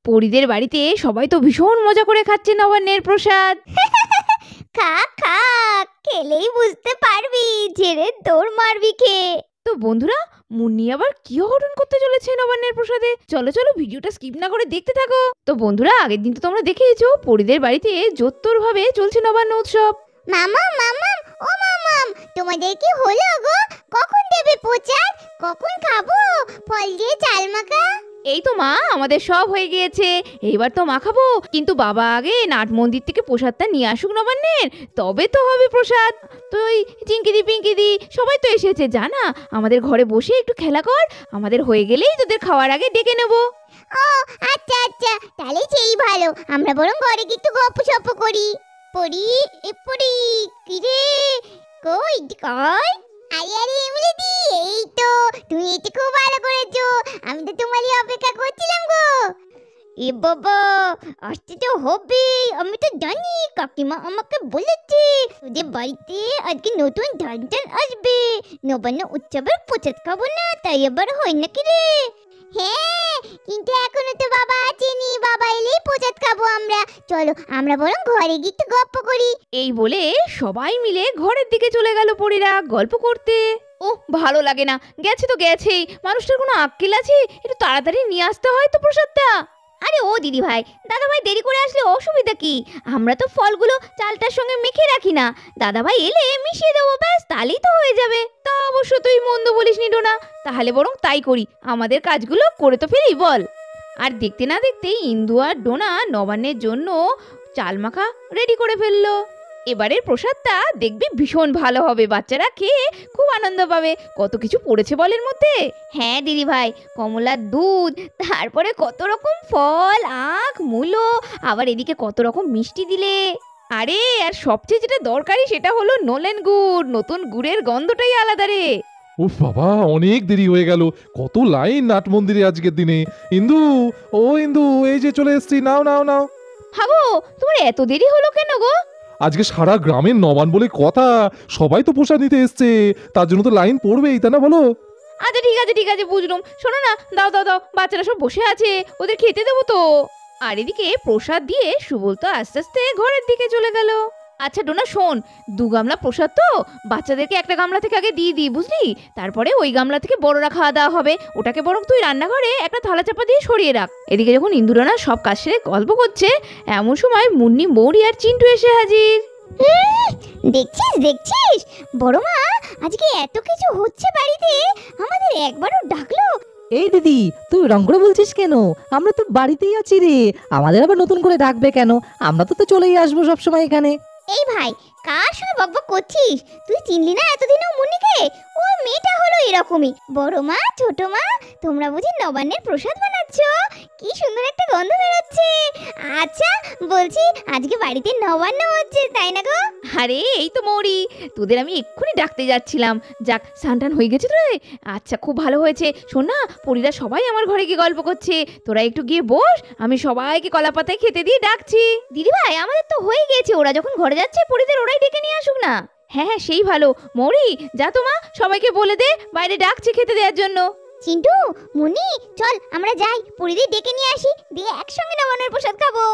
পরিদের বাড়িতে সবাই তো ভীষণ মজা করে খাচ্ছে নবান্নের প্রসাদ। খা খা, খেলেই বুঝতে পারবি, ঝেড়ে দৌড় মারবি খেয়ে। তো বন্ধুরা, মুন্নি আবার কি অঘটন করতে চলেছে নবান্নের প্রসাদে? চলো চলো ভিডিওটা স্কিপ না করে দেখতে থাকো। তো বন্ধুরা, আগের দিন তো তোমরা দেখেইছো পরিদের বাড়িতে জোরতোর ভাবে চলছে নবান্ন উৎসব। মামাম মামাম, ও মামাম, তোমাদের কি হলো গো? কখন দেবে প্রচার? কখন খাবো ফল দিয়ে চাল মাখা? এই তো মা, আমাদের সব হয়ে গিয়েছে, এইবার তো মাখাবো। কিন্তু বাবা আগে নাট মন্দির থেকে প্রসাদটা নিয়ে আসুক নবান্নের, তবে তো হবে প্রসাদ। তো ওই চিঙ্কিদি পিঙ্কিদি সবাই তো এসেছে, জানা আমাদের ঘরে বসে একটু খেলা কর, আমাদের হয়ে গেলেই তোদের খাওয়ার আগে ডেকে নেব। ও আচ্ছা আচ্ছা, তাহলে সেই ভালো। আমরা বরং ঘরে গিয়ে একটু গপ্প সপ্প করি। পড়ি পড়ি, কিরে কই কই? আরে আরে এমনিদি, এই তো তুমি এটা খুব ভালো করেছো। আমি তো তোমারই অপেক্ষা করছিলাম গো। এ বাবা, আসতে তো হবে। আমি তো জানি, কাকিমা আমাকে বলেছে তোদের বাড়িতে আজকে নতুন ধান টান আসবে, নবান্ন উৎসবের প্রসাদ খাবো না, তাই আবার হয় নাকি রে? হ্যাঁ, কিন্তু এখনো তো বাবা আসেনি, বাবা এলেই প্রসাদ খাবো আমরা। চলো আমরা বরং ঘরে গিয়ে একটু গপ্প করি। এই বলে সবাই মিলে ঘরের দিকে চলে গেল পরীরা গল্প করতে। ও ভালো লাগে না, গেছে তো গেছেই, মানুষটার কোনো আক্কেল আছে? একটু তাড়াতাড়ি নিয়ে আসতে হয় তো প্রসাদটা। আরে ও দিদি ভাই, দাদা ভাই দেরি করে আসলে অসুবিধা কি? আমরা তো ফলগুলো চালটার সঙ্গে মেখে রাখি না, দাদা ভাই এলে মিশিয়ে দেবো, ব্যাস তাহলেই তো হয়ে যাবে। তা অবশ্য তুই মন্দ বলিসনি ডোনা, তাহলে বরং তাই করি, আমাদের কাজগুলো করে তো ফেলি বল। আর দেখতে না দেখতেই ইন্দু আর ডোনা নবান্নের জন্য চাল মাখা রেডি করে ফেললো। এবারের প্রসাদটা দেখবি ভীষণ ভালো হবে, বাচ্চারা খেয়ে খুব আনন্দ পাবে। কত কিছু পড়েছে বলের মধ্যে। হ্যাঁ দিদি ভাই, কমলার দুধ, তারপরে কত রকম ফল, আখ, মূলো, আবার এদিকে কত রকম মিষ্টি দিলে। আরে আর সবচেয়ে যেটা দরকারি সেটা হলো নলেন গুড়, নতুন গুড়ের গন্ধটাই আলাদা রে। উফ বাবা, অনেক দেরি হয়ে গেল। কত লাইন নাট মন্দিরে আজকের দিনে। ইন্দু, ও ইন্দু, এই যে চলে এসেছি, নাও নাও নাও। হাগো, তোমার এত দেরি হলো কেন গো? আজকে সারা গ্রামের নবান বলে কথা, সবাই তো প্রসাদ নিতে এসছে, তার জন্য তো লাইন পড়বেই, তাই না বলো? আচ্ছা ঠিক আছে বুঝলুম। শোনো না, দাও দাও দাও, বাচ্চারা সব বসে আছে, ওদের খেতে দেবো তো। আর এদিকে প্রসাদ দিয়ে সুবল তো আস্তে আস্তে ঘরের দিকে চলে গেল। আচ্ছা ডোনা শোন, 2 গামলা প্রসাদ তো, বাচ্চাদেরকে একটা গামলা থেকে আগে দিয়ে দিই বুঝলি, তারপরে ওই গামলা থেকে বড়রা খাওয়া দাওয়া হবে। ওটাকে বরং তুই রান্নাঘরে একটা থালা চাপা দিয়ে সরিয়ে রাখ। এদিকে যখন ইন্দুরানা সব কাজ সেরে গল্প করছে, এমন সময় মুন্নি, মৌরি আর চিন্টু এসে হাজির। দেখছিস দেখছিস, বড় মা আজকে এত কিছু হচ্ছে বাড়িতে, আমাদের একবারও ডাকলো? এই দিদি, তুই রং করে বলছিস কেন? আমরা তো বাড়িতেই আছি রে, আমাদের আবার নতুন করে ডাকবে কেন? আমরা তো চলেই আসবো সবসময় এখানে। এই ভাই, কার সঙ্গে বকবক করছিস? তুই চিনলি না এতদিনও মুন্নিকে? ও মেয়েটা হলো এরকমই। বড় মা, ছোট মা, তোমরা বুঝি নবান্নের প্রসাদ বানাচ্ছ? কি সুন্দর একটা গন্ধ বেরোচ্ছে। আচ্ছা বলছি, আজকে বাড়িতে নবান্ন হচ্ছে তাই না গো? আরে এই তো মৌরি, তোদের আমি এক্ষুনি ডাকতে যাচ্ছিলাম। যাক, স্নান হয়ে গেছে তো রে? আচ্ছা খুব ভালো হয়েছে। শোন না, পরীরা সবাই আমার ঘরে গিয়ে গল্প করছে, তোরা একটু গিয়ে বস, আমি সবাইকে কলা পাতায় খেতে দিয়ে ডাকছি। দিদি ভাই, আমাদের তো হয়ে গেছে, ওরা যখন ঘরে যাচ্ছে পরীদের ওরাই ডেকে নিয়ে আসুক না। হ্যাঁ সেই ভালো। মৌরি যা তো মা, সবাইকে বলে দে বাইরে ডাকছে খেতে দেওয়ার জন্য। চিন্টু, মুন্নি, চল আমরা যাই, পরীদের ডেকে নিয়ে আসি, দিয়ে একসঙ্গে নবান্নের প্রসাদ খাবো।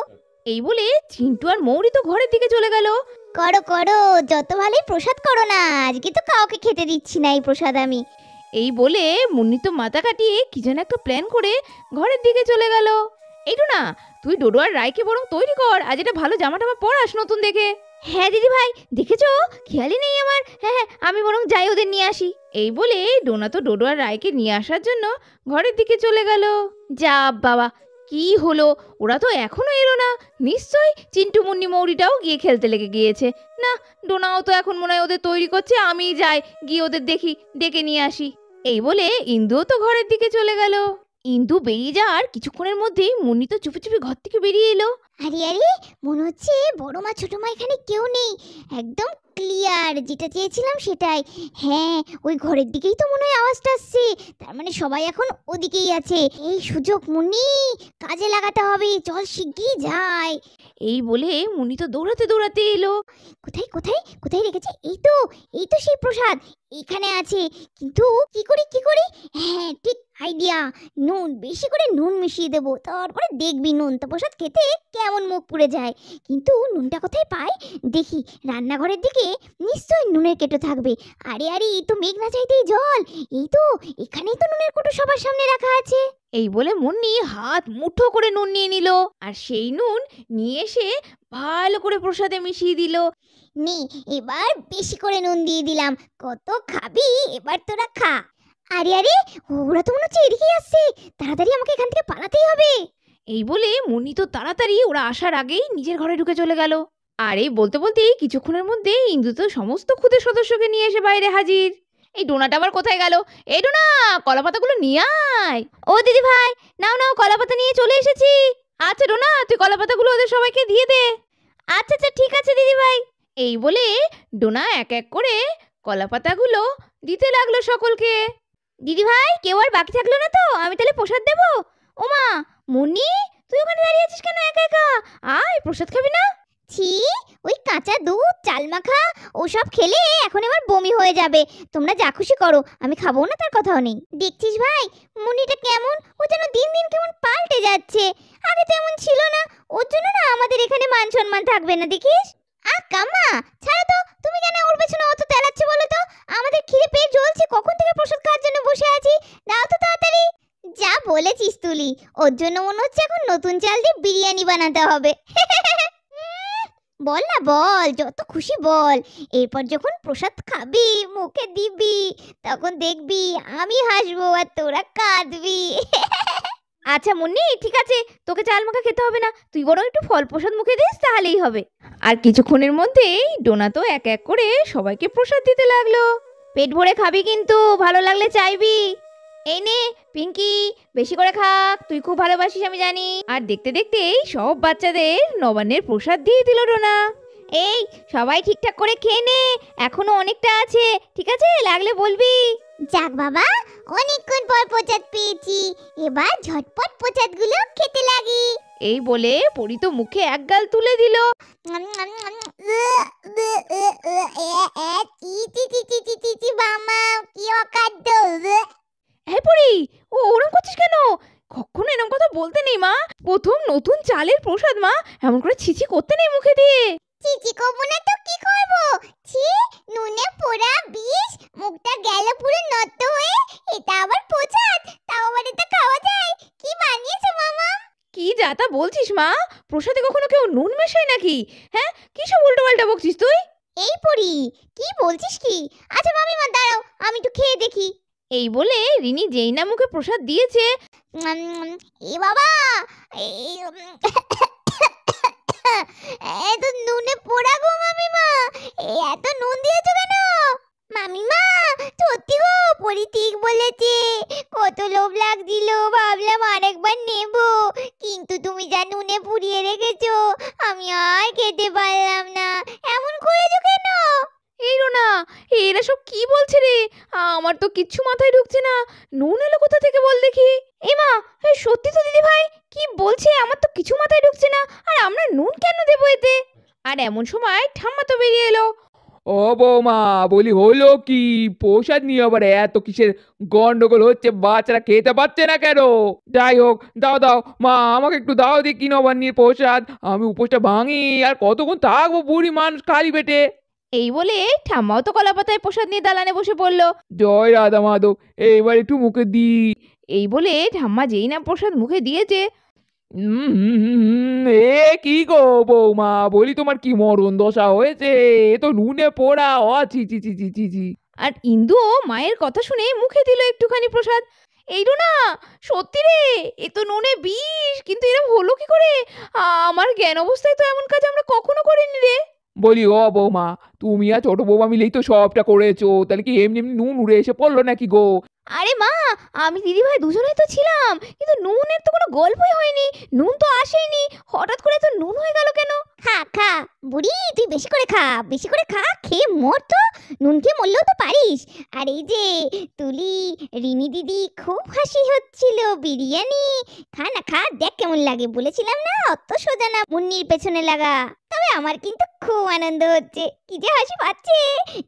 এই বলে চিন্টু আর মৌরি তো ঘরের দিকে চলে গেল। করো করো, যত ভালোই প্রসাদ করো না, আজকে তো কাউকে খেতে দিচ্ছি না এই প্রসাদ আমি। এই বলে মুন্নি তো মাথা কাটিয়ে কি যেন একটা প্ল্যান করে ঘরের দিকে চলে গেল। এইটু না, তুই ডোডো আর রায়কে বরং তৈরি কর, আজ এটা ভালো জামা টামা পরাস নতুন দেখে। হ্যাঁ দিদি ভাই, দেখেছো, খেয়ালই নেই আমার। হ্যাঁ, আমি বরং যাই ওদের নিয়ে আসি। এই বলে ডোনা তো ডোডো আর রায়কে নিয়ে আসার জন্য ঘরের দিকে চলে গেল। যা বাবা, কি হলো, ওরা তো এখনো এলো না। নিশ্চয়ই চিন্টু, মুন্নি, মৌরিটাও গিয়ে খেলতে লেগে গিয়েছে। না, ডোনাও তো এখন মনে হয় ওদের তৈরি করছে, আমি যাই গিয়ে ওদের দেখি, ডেকে নিয়ে আসি। এই বলে ইন্দুও তো ঘরের দিকে চলে গেল। ইন্দু বেরিয়ে যাওয়ার কিছুক্ষণের মধ্যেই মুন্নি তো চুপি চুপি ঘর থেকে বেরিয়ে এলো। আরে আরে, মনে হচ্ছে বড় মা ছোট মা এখানে কেউ নেই, একদম ক্লিয়ার, যেটা চেয়েছিলাম সেটাই। হ্যাঁ, ওই ঘরের দিকেই তো মনে হয় আওয়াজটা আসছে, তার মানে সবাই এখন ওদিকেই আছে। এই সুযোগ মুন্নি, কাজে লাগাতে হবে, চল শিগগিরই যাই। এই বলে মুন্নি তো দৌড়াতে দৌড়াতে এলো। কোথায় কোথায় কোথায় রেখেছে? এই তো সেই প্রসাদ, এখানে আছে, কিন্তু কি করি? হ্যাঁ, ঠিক আইডিয়া। নুন, বেশি করে নুন মিশিয়ে দেবো, তারপরে দেখবি নুনটা প্রসাদ খেতে কেমন মুখ পুড়ে যায়। কিন্তু নুনটা কোথায় পাই? দেখি রান্নাঘরের দিকে নিশ্চয়ই নুনের কেটো থাকবে। আরে আরে, এই তো মেঘ না চাইতেই জল। এই তো, এখানেই তো নুনের কোটো সবার সামনে রাখা আছে। এই বলে মুন্নি হাত মুঠো করে নুন নিয়ে নিল, আর সেই নুন নিয়ে এসে ভালো করে প্রসাদে মিশিয়ে দিল। নে, এবার বেশি করে নুন দিয়ে দিলাম। কত খাবি, এবার তোরা খা। আরে আরে, ওরা তো মনে হচ্ছে এদিকেই আসছে। তাড়াতাড়ি আমাকে এখান থেকে পালাতেই হবে। এই বলে মুন্নি তো তাড়াতাড়ি ওরা আসার আগেই নিজের ঘরে ঢুকে চলে গেল। আর এই বলতে বলতেই কিছুক্ষণের মধ্যে ইন্দু তো সমস্ত খুদে সদস্যকে নিয়ে এসে বাইরে হাজির। এই ডোনাটা আবার কোথায় গেল? এই ডোনা, কলা পাতাগুলো নিয়ে আয়। ও দিদি ভাই, নাও নাও, কলা পাতা নিয়ে চলে এসেছি। আচ্ছা ডোনা, তুই কলা পাতাগুলো ওদের সবাইকে দিয়ে দে। আচ্ছা আচ্ছা, ঠিক আছে দিদি ভাই। এই বলে ডোনা এক এক করে কলা পাতাগুলো দিতে লাগলো সকলকে। দিদি ভাই, কেউ আর বাকি থাকলো না তো? আমি তাহলে প্রসাদ দেবো। ওমা মুন্নি, তুই ওখানে দাঁড়িয়ে আছিস কেন একা একা? আয়, প্রসাদ খাবি না? ছি, ওই কাঁচা দুধ, চাল মাখা ওসব খেলে এখন আমার বমি হয়ে যাবে। তোমরা যা খুশি করো, আমি খাবো না তার কথাও নেই। দেখছিস ভাই, মুনিটা কেমন, ও যেন দিন দিন কেমন পাল্টে যাচ্ছে। আগে তো এমন ছিল না। ওর জন্য না আমাদের এখানে মান সম্মান থাকবে না, দেখিস। কাম্মা, ছাড়ো তো, তুমি কেন ওর পেছনে অত তেলাচ্ছ বলো তো? আমাদের খিদে পেট জ্বলছে, কখন থেকে প্রসাদ খাওয়ার জন্য বসে আছি। দাও তো তাড়াতাড়ি। যা বলেছিস তুলি, ওর জন্য মনে হচ্ছে এখন নতুন চাল দিয়ে বিরিয়ানি বানাতে হবে। বল না বল, যত খুশি বল। এরপর যখন প্রসাদ খাবি, মুখে দিবি, তখন দেখবি আমি হাসবো আর তোরা কাঁদবি। আচ্ছা মুন্নি, ঠিক আছে, তোকে চাল মাখা খেতে হবে না, তুই বরং একটু ফল প্রসাদ মুখে দিস, তাহলেই হবে। আর কিছুক্ষণের মধ্যেই ডোনা তো এক এক করে সবাইকে প্রসাদ দিতে লাগলো। পেট ভরে খাবি কিন্তু, ভালো লাগলে চাইবি। এই নে পিঙ্কি, বেশি করে খাক, তুই খুব ভালোবাসিস আমি জানি। আর দেখতে দেখতেই সব বাচ্চাদের নবান্নের প্রসাদ দিয়ে দিল ডোনা। এই সবাই ঠিকঠাক করে খেয়ে নে, এখনো অনেকটা আছে, ঠিক আছে? লাগলে বলবি। যাক বাবা, অনেকক্ষণ পর প্রসাদ পেয়েছি। এবার ঝটপট প্রসাদগুলো খেতে লাগি। এই বলে পরি তো মুখে এক গাল তুলে দিল। বাবা, কি অখাদ্য। হ্যাঁ পরি, ওরম করছিস কেন? কখনো এরম কথা বলতে নেই মা। প্রথম নতুন চালের প্রসাদ মা, এমন করে ছিছি করতে নেই মুখে দিয়ে। চিচি করবো না তো কি করবো? ছি, নুনে পোড়া বিষ, মুখটা গেল পুরো নষ্ট হয়ে। এটা আবার প্রসাদ, তাও আবার এটা খাওয়া যায়? কি বানিয়েছো মামা? কি যা তা বলছিস মা? প্রসাদে কখনো কেউ নুন মেশায় নাকি? হ্যাঁ, কি সব উল্টো পাল্টা বকছিস তুই? এই পড়ি, কি বলছিস কি? আচ্ছা মামিমা দাঁড়াও, আমি একটু খেয়ে দেখি। এই বলে রিনি যেই না মুখে প্রসাদ দিয়েছে, এ বাবা, এই এত নুনে পোড়া গো মামিমা। এত নুন দিয়েছো কেন? মামিমা, সত্যি গো, পরি ঠিক বলেছে। কত লোভ লাগছিল, ভাবলাম আরেকবার নেব, কিন্তু তুমি যা নুনে পুড়িয়ে রেখেছো, আমি আর খেতে পারলাম না। এমন করেছো কেন? এই রোনা, এরা সব কি বলছে রে? আমার তো কিচ্ছু মাথায় ঢুকছে না। নুন এলো কোথা থেকে বল দেখি। এ মা, সত্যি তো দিদি ভাই, কি বলছে? আমার তো কিছু মাথায় ঢুকছে না। আর আমরা নুন কেন দেবো এতে? আর এমন সময় ঠাম্মা তো বেরিয়ে এলো। ও বৌমা, বলি হলো কি? প্রসাদ নিয়ে আবার এত কিসের গন্ডগোল হচ্ছে? বাচ্চারা খেতে পাচ্ছে না কেন? যাই হোক, দাও দাও মা, আমাকে একটু দাও দিয়ে কি নবান্নের প্রসাদ। আমি উপোসটা ভাঙি, আর কতক্ষণ থাকবো বুড়ি মানুষ খালি পেটে। এই বলে ঠাম্মাও তো কলা পাতায় প্রসাদ নিয়ে দালানে বসে পড়লো। জয় রাধা মাধব, এইবার একটু মুখে দি। এই বলে ঠাম্মা যেই না প্রসাদ মুখে দিয়েছে, এ কি গো বৌমা, বলি তোমার কি মরণ দশা হয়েছে? এ তো নুনে পোড়া, ও ছি ছি ছি ছি ছি ছি। আর ইন্দুও মায়ের কথা শুনে মুখে দিল একটুখানি প্রসাদ। এই না, সত্যি রে, এ তো নুনে বিষ, কিন্তু এরকম হলো কি করে? আমার জ্ঞান অবস্থায় তো এমন কাজ আমরা কখনো করিনি রে। বলি ও বৌমা, তুমি আর ছোট বৌমা মিলেই তো সবটা করেছো, তাহলে কি এমনি এমনি নুন উড়ে এসে পড়লো নাকি গো? আরে মা, আমি দিদি ভাই দুজনেই তো ছিলাম, কিন্তু নুনের তো কোনো গল্পই হয়নি, নুন তো আসেইনি, হঠাৎ করে তো নুন হয়ে গেল কেন? খা খা, বুড়ি তুই বেশি করে খা, বেশি করে খা, খেয়ে মর তো, নুন খেয়ে মরলেও তো পারিস। আর এই যে তুলি, রিনি দিদি, খুব হাসি হচ্ছিল, বিরিয়ানি খা না খা, দেখ কেমন লাগে। বলেছিলাম না অত সোজা না মুন্নির পেছনে লাগা। তবে আমার কিন্তু খুব আনন্দ হচ্ছে, কি যে হাসি পাচ্ছে।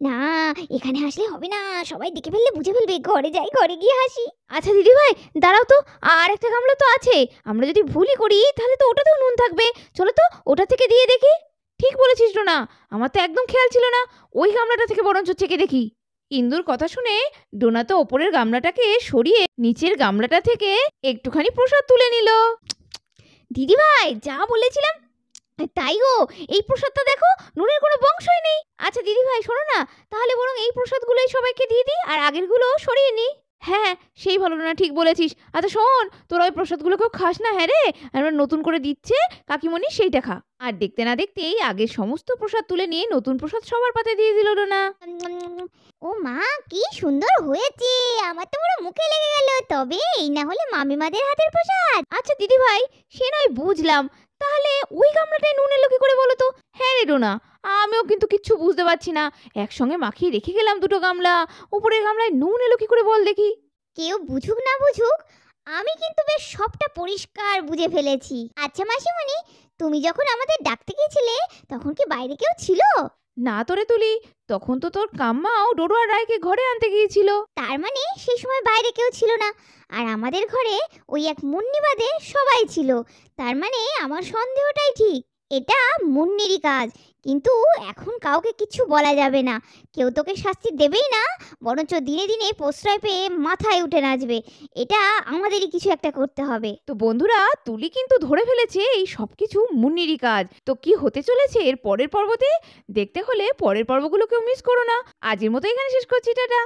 না এখানে হাসলে হবে না, সবাই দেখে ফেললে বুঝে ফেলবে। ঘরে যাই, ঘরে গিয়ে হাসি। আচ্ছা দিদি ভাই দাঁড়াও তো, আর একটা গামলা তো আছে, আমরা যদি ভুলই করি তাহলে তো ওটাতেও নুন থাকবে। চলো তো ওটা থেকে দিয়ে দেখি। ঠিক বলেছিস না, আমার তো একদম খেয়াল ছিল না। ওই গামলাটা থেকে বরঞ্চ চেকে দেখি। ইন্দুর কথা শুনে ডোনা তো ওপরের গামলাটাকে সরিয়ে নিচের গামলাটা থেকে একটুখানি প্রসাদ তুলে নিল। দিদি ভাই যা বলেছিলাম তাই গো, এই প্রসাদটা দেখো, নুনের কোনো বংশই নেই। আচ্ছা দিদি ভাই শোনো না, তাহলে বরং এই প্রসাদগুলোই সবাইকে দিয়ে দিই আর আগেরগুলো সরিয়ে নিই। হ্যাঁ সেই ভালো না, ঠিক বলেছিস। আচ্ছা শোন, তোরা ওই প্রসাদগুলোকেও খাস না। হ্যাঁ রে, আমরা নতুন করে দিচ্ছে কাকিমণি, সেইটা খা। আর দেখতে না দেখতেই আগের সমস্ত প্রসাদ তুলে নিয়ে নতুন প্রসাদ সবার পাতে দিয়ে দিল ডোনা। ও মা কি সুন্দর হয়েছে, আমার তো পুরো মুখে লেগে গেল। তবে এই না হলে মামিমাদের হাতের প্রসাদ। আচ্ছা দিদি ভাই সে নয় বুঝলাম, তাহলে ওই গামলাটায় নুন এলো কি করে বলো তো? হ্যাঁ রে ডোনা, আমিও কিন্তু কিচ্ছু বুঝতে পারছি না। একসঙ্গে মাখিয়ে রেখে গেলাম দুটো গামলা, উপরের গামলায় নুন এলো কি করে বল দেখি। কেউ বুঝুক না বুঝুক, আমি কিন্তু বেশ সবটা পরিষ্কার বুঝে ফেলেছি। আচ্ছা মাসিমণি, তুমি যখন আমাদের ডাকতে গিয়েছিলে তখন কি বাইরে কেউ ছিল? না তোরে তুলি, তখন তো তোর কাম্মাও ডোডো আর রায়কে ঘরে আনতে গিয়েছিল। তার মানে সেই সময় বাইরে কেউ ছিল না, আর আমাদের ঘরে ওই এক মুন্নি বাদে সবাই ছিল। তার মানে আমার সন্দেহটাই ঠিক, এটা মুন্নিরই কাজ। কিন্তু এখন কাউকে কিছু বলা যাবে না, কেউ তোকে শাস্তি দেবেই না, বরঞ্চ দিনে দিনে প্রশ্রয় পেয়ে মাথায় উঠে নাচবে। এটা আমাদেরই কিছু একটা করতে হবে। তো বন্ধুরা, তুলি কিন্তু ধরে ফেলেছে এই সব কিছু মুন্নিরই কাজ। তো কি হতে চলেছে এর পরের পর্বতে দেখতে হলে পরের পর্বগুলোকেও মিস করো না। আজকের মতো এখানে শেষ করছি, টাটা।